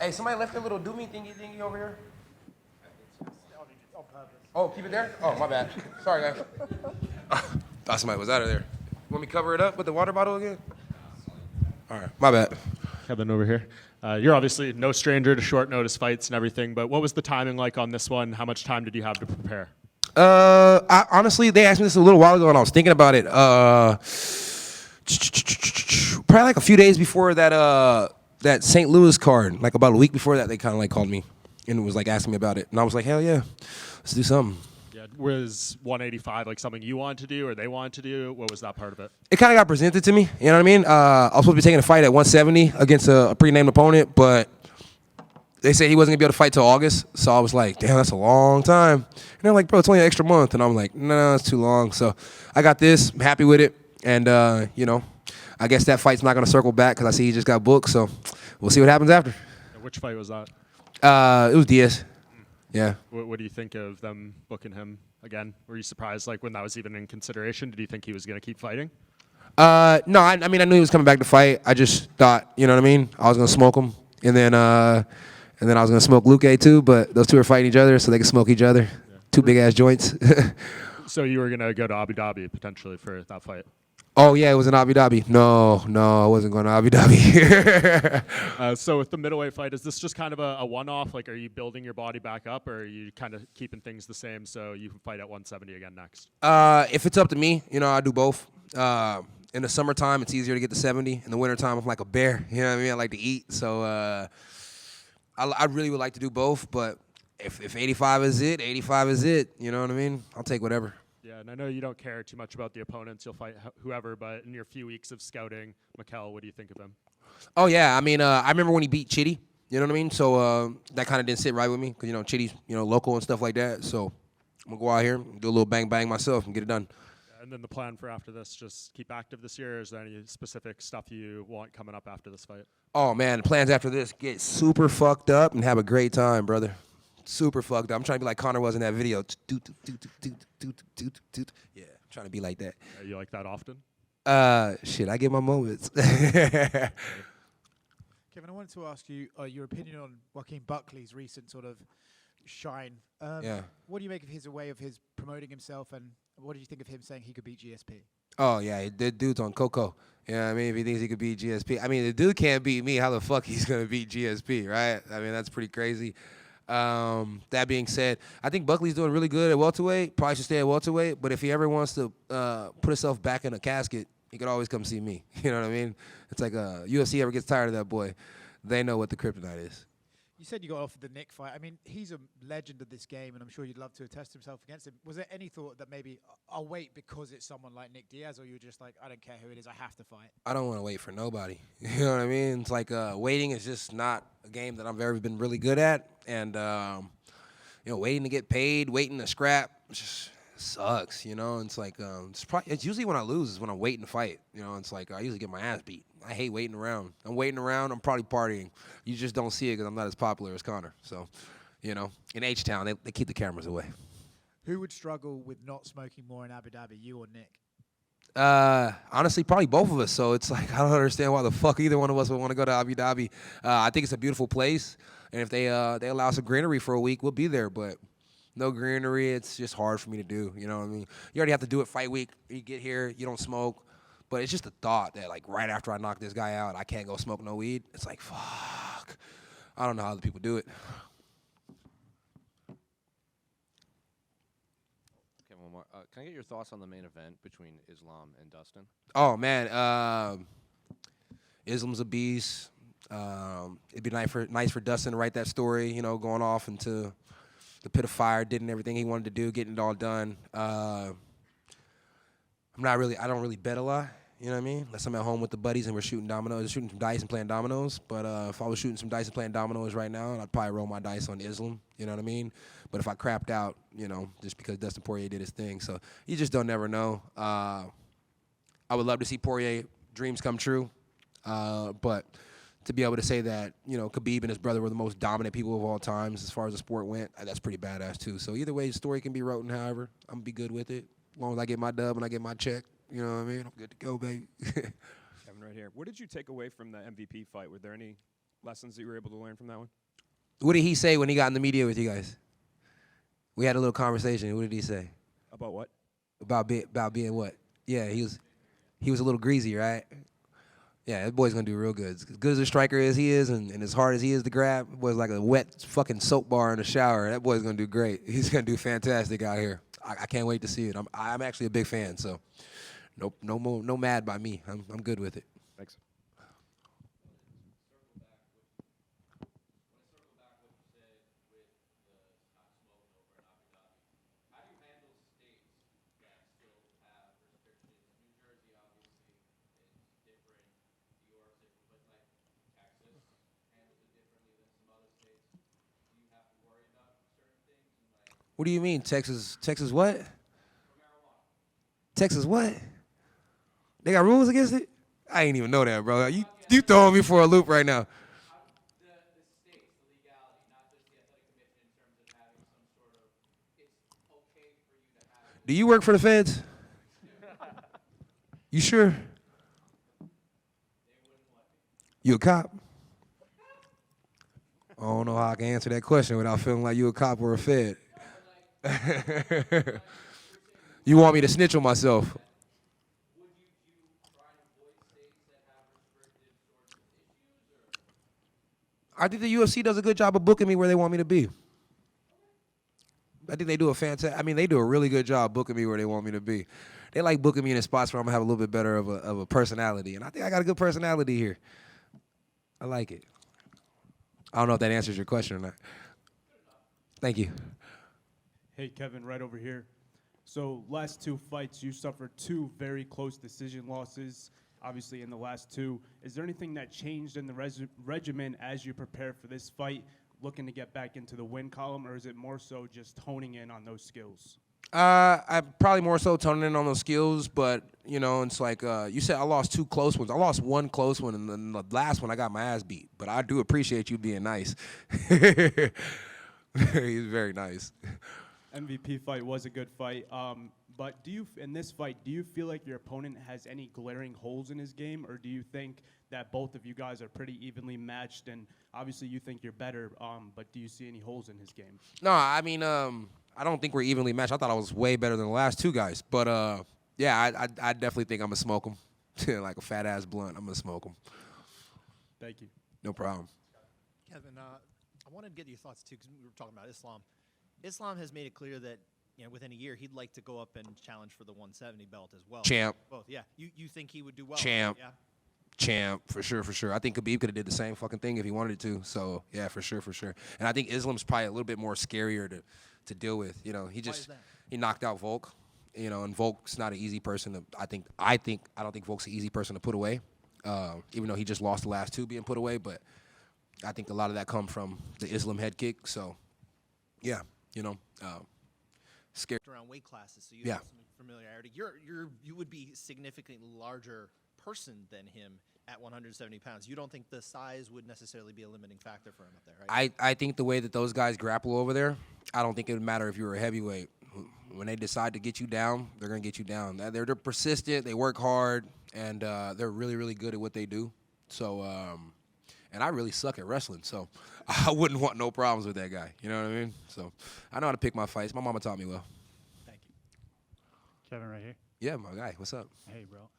Hey, somebody left a little do-me thingy over here. On purpose. Oh, keep it there? Oh, my bad. Sorry, guys. Thought somebody was out of there. Want me to cover it up with the water bottle again? All right, my bad. Kevin over here. You're obviously no stranger to short notice fights and everything, but what was the timing like on this one? How much time did you have to prepare? Honestly, they asked me this a little while ago, and I was thinking about it. Probably like a few days before that St. Louis card, like about a week before that, they kind of like called me and was like asking me about it, and I was like, hell yeah, let's do something. Yeah, was 185 like something you wanted to do or they wanted to do? What was that part of it? It kind of got presented to me, you know what I mean? I was supposed to be taking a fight at 170 against a pre-named opponent, but they said he wasn't gonna be able to fight till August, so I was like, damn, that's a long time. And they're like, bro, it's only an extra month, and I'm like, no, it's too long. So I got this, I'm happy with it, and you know, I guess that fight's not gonna circle back because I see he just got booked, so we'll see what happens after. Which fight was that? It was Diaz. Yeah. What do you think of them booking him again? Were you surprised, like, when that was even in consideration? Did you think he was going to keep fighting? No, I mean, I knew he was coming back to fight. I just thought, you know what I mean? I was going to smoke him, and then I was going to smoke Luque too, but those two are fighting each other, so they can smoke each other. Yeah. Two big-ass joints. So you were going to go to Abu Dhabi, potentially, for that fight? Oh, yeah, it was in Abu Dhabi. No, I wasn't going to Abu Dhabi. So with the middleweight fight, is this just kind of a one-off? Like, are you building your body back up, or are you kind of keeping things the same so you can fight at 170 again next? If it's up to me, you know, I do both. In the summertime, it's easier to get to 70. In the wintertime, I'm like a bear. You know what I mean? I like to eat. So I really would like to do both, but if 85 is it, 85 is it. You know what I mean? I'll take whatever. Yeah, and I know you don't care too much about the opponents. You'll fight whoever, but in your few weeks of scouting, Michal, what do you think of him? Oh, yeah. I mean, I remember when he beat Chitty. You know what I mean? So that kind of didn't sit right with me because, you know, Chitty's, you know, local and stuff like that. So I'm going to go out here and do a little bang myself and get it done. And then the plan for after this, just keep active this year? Or is there any specific stuff you want coming up after this fight? Oh, man, the plans after this, get super fucked up and have a great time, brother. Super fucked up. I'm trying to be like Connor was in that video. Yeah, I'm trying to be like that. You like that often? Shit, I get my moments. Kevin, I wanted to ask you your opinion on Joaquin Buckley's recent sort of shine. Yeah. What do you make of his way of his promoting himself, and what do you think of him saying he could beat GSP? Oh, yeah, the dude's on Coco. You know what I mean? If he thinks he could beat GSP. I mean, the dude can't beat me. How the fuck he's going to beat GSP, right? I mean, that's pretty crazy. That being said, I think Buckley's doing really good at welterweight. Probably should stay at welterweight. But if he ever wants to put himself back in a casket, he could always come see me. You know what I mean? It's like UFC ever gets tired of that boy, they know what the kryptonite is. You said you got offered the Nick fight. I mean, he's a legend of this game, and I'm sure you'd love to test himself against him. Was there any thought that maybe I'll wait because it's someone like Nick Diaz, or you were just like, I don't care who it is, I have to fight? I don't want to wait for nobody. You know what I mean? It's like waiting is just not a game that I've ever been really good at. And, you know, waiting to get paid, waiting to scrap, just sucks, you know? It's like, it's usually when I lose is when I'm waiting to fight. You know, it's like I usually get my ass beat. I hate waiting around. I'm waiting around, I'm probably partying. You just don't see it because I'm not as popular as Connor. So, you know, in H-Town, they keep the cameras away. Who would struggle with not smoking more in Abu Dhabi, you or Nick? Honestly, probably both of us. So it's like, I don't understand why the fuck either one of us would want to go to Abu Dhabi. I think it's a beautiful place. And if they allow some greenery for a week, we'll be there. But no greenery, it's just hard for me to do. You know what I mean? You already have to do it fight week. You get here, you don't smoke. But it's just the thought that, like, right after I knock this guy out, I can't go smoke no weed. It's like, fuck. I don't know how other people do it. Okay, one more. Can I get your thoughts on the main event between Islam and Dustin? Oh, man. Islam's a beast. It'd be nice for Dustin to write that story, you know, going off into the pit of fire, did everything he wanted to do, getting it all done. I don't really bet a lot, you know what I mean? Unless I'm at home with the buddies and we're shooting some dice and playing dominoes. But if I was shooting some dice and playing dominoes right now, I'd probably roll my dice on Islam, you know what I mean? But if I crapped out, you know, just because Dustin Poirier did his thing. So you just don't never know. I would love to see Poirier dreams come true. But to be able to say that, you know, Khabib and his brother were the most dominant people of all times as far as the sport went, that's pretty badass too. So either way, the story can be written however. I'm going to be good with it. As long as I get my dub and I get my check, you know what I mean? I'm good to go, baby. Kevin, right here. What did you take away from the MVP fight? Were there any lessons that you were able to learn from that one? What did he say when he got in the media with you guys? We had a little conversation. What did he say? About what? About being what? Yeah, he was a little greasy, right? Yeah, that boy's gonna do real good. As good as a striker as he is, and as hard as he is to grab, that boy's like a wet fucking soap bar in the shower. That boy's gonna do great. He's gonna do fantastic out here. I can't wait to see it. I'm actually a big fan, so no mad by me. I'm good with it. Thanks. What do you mean, Texas? Texas what? Texas what? They got rules against it? I ain't even know that, bro. You throwing me for a loop right now. Do you work for the feds? You sure? You a cop? I don't know how I can answer that question without feeling like you a cop or a fed. You want me to snitch on myself? I think the UFC does a good job of booking me where they want me to be. I think they do they do a really good job booking me where they want me to be. They like booking me in spots where I'm gonna have a little bit better of a personality, and I think I got a good personality here. I like it. I don't know if that answers your question or not. Thank you. Hey, Kevin, right over here. So last two fights, you suffered two very close decision losses, obviously in the last two. Is there anything that changed in the regimen as you prepare for this fight, looking to get back into the win column, or is it more so just honing in on those skills? I'm probably more so toning in on those skills, but, it's like you said I lost two close ones. I lost one close one, and then the last one I got my ass beat. But I do appreciate you being nice. He's very nice. MVP fight was a good fight. But in this fight, do you feel like your opponent has any glaring holes in his game, or do you think that both of you guys are pretty evenly matched? And obviously you think you're better, but do you see any holes in his game? No, I mean, I don't think we're evenly matched. I thought I was way better than the last two guys. But, yeah, I definitely think I'm going to smoke him. Like a fat-ass blunt, I'm going to smoke him. Thank you. No problem. Kevin, I wanted to get your thoughts, too, because we were talking about Islam. Islam has made it clear that within a year he'd like to go up and challenge for the 170 belt as well. Champ. Both, yeah. You think he would do well? Champ. Yeah. Champ, for sure. I think Khabib could have did the same fucking thing if he wanted to. So, yeah, for sure. And I think Islam's probably a little bit more scarier to deal with. He knocked out Volk, and Volk's not an easy person to, I don't think Volk's an easy person to put away, even though he just lost the last two being put away. But I think a lot of that come from the Islam head kick. So, yeah, scary. Around weight classes, so you Yeah. have some familiarity. You would be significantly larger person than him at 170 pounds. You don't think the size would necessarily be a limiting factor for him up there, right? I think the way that those guys grapple over there, I don't think it would matter if you were a heavyweight. When they decide to get you down, they're going to get you down. They're persistent, they work hard, and they're really, really good at what they do. So, and I really suck at wrestling, so I wouldn't want no problems with that guy. You know what I mean? So I know how to pick my fights. My mama taught me well. Thank you. Kevin right here. Yeah, my guy. What's up? Hey, bro.